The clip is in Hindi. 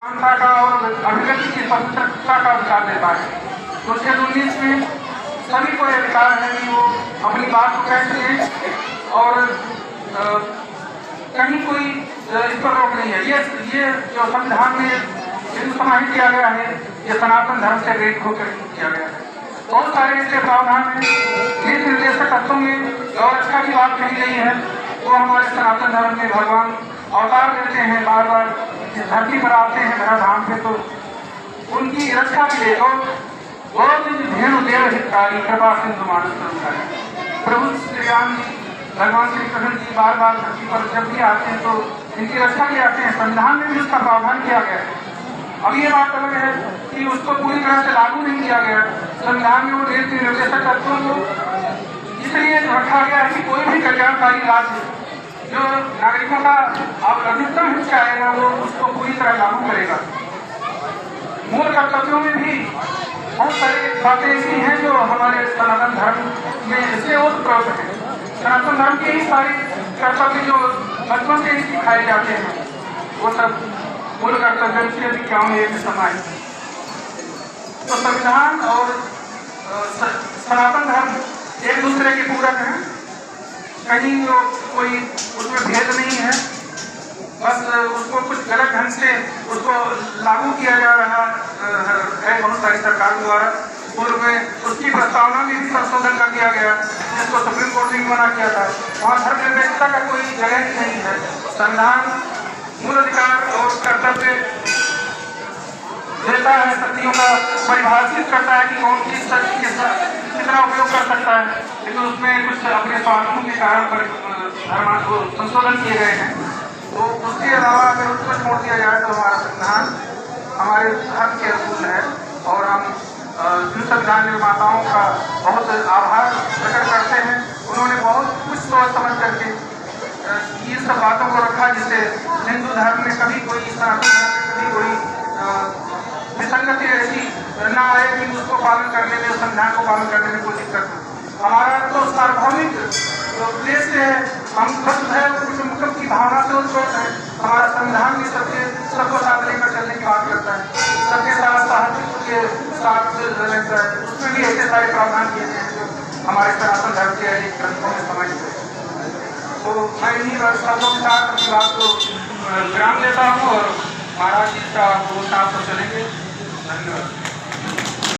समानता का और अभिव्यक्ति की स्वतंत्रता का अधिकार देता है। तो शेड्यूल 19 में सभी को अधिकार है कि वो अपनी बात को कह सकें और कहीं कोई इस पर रोक नहीं है। ये जो संविधान में समाहित किया गया है, ये सनातन धर्म से प्रेरित होकर किया गया है। बहुत सारे इसके प्रावधान में नीति निर्देशक तत्वों में और अच्छा की बात कही गई है। वो हमारे सनातन धर्म में भगवान अवतार देते हैं, बार बार इस धरती पर आते हैं धरा धाम पे, तो उनकी रक्षा के लिए तो बहुत धेनु देव हितकारी कृपा सिंधु मानस प्रभु श्री राम जी, भगवान श्री कृष्ण जी बार बार धरती पर जब भी आते हैं तो इनकी रक्षा के आते हैं। संविधान में भी उसका प्रावधान किया गया है। अब ये बात अलग है कि उसको पूरी तरह से लागू नहीं किया गया। संविधान में वो नीति निर्देशक तत्वों को इसलिए रखा गया है कि कोई भी कल्याणकारी राज्य जो नागरिकों का अधिकतम हित चाहेगा वो उसको पूरी तरह लागू करेगा। मूल कर्तव्यों में भी बहुत सारी बातें ऐसी हैं जो हमारे सनातन धर्म में इसलिए ओतप्रोत है। सनातन धर्म के ही सारे कर्तव्य जो बचपन से ही सिखाए जाते हैं वो सब मूल कर्तव्य की अधिकारों में एक समाहित है। तो संविधान और सनातन धर्म एक दूसरे के पूरक हैं, कहीं तो कोई उसमें भेद नहीं है। बस उसको कुछ गलत ढंग से उसको लागू किया जा रहा है बहुत सारी सरकार द्वारा। पूर्व में उसकी प्रस्तावना में भी संशोधन कर दिया गया जिसको सुप्रीम कोर्ट ने मना किया था। वहाँ धर्मनिरपेक्षता का कोई जगह ही नहीं है। संविधान मूल अधिकार और कर्तव्य देता है, शक्तियों का परिभाषित करता है कि कौन किस शक्ति के साथ कितना उपयोग कर सकता है, लेकिन उसमें कुछ अपने स्वार्थों के कारण संशोधन किए गए हैं। तो उसके अलावा अगर उसको छोड़ दिया जाए तो हमारा संविधान हमारे धर्म के अनुकूल है और हम संविधान निर्माताओं का बहुत आभार प्रकट करते हैं। उन्होंने बहुत कुछ सोच समझ करके ये सब बातों को रखा जिससे हिंदू धर्म में कभी कोई सनातन धर्म में कभी कोई विसंगति ऐसी न आए कि उसको पालन करने में, संविधान को पालन करने में कोई दिक्कत हो। हमारा तो सार्वभौमिक देश है, हम वसुधैव कुटुंबकम की भावना से उत्पन्न है। हमारा संविधान भी सबको साथ लेकर चलने की बात करता है, सबके साथ साहित्य के साथ रहता है। उसमें भी ऐसे सारे प्रावधान किए गए हैं जो हमारे सनातन धर्म के ग्रंथों में समाहित है। तो मैं इन्हीं शब्दों के साथ अपनी बात को विराम देता हूँ और महाराज जी का वो साथ चलेंगे। धन्यवाद।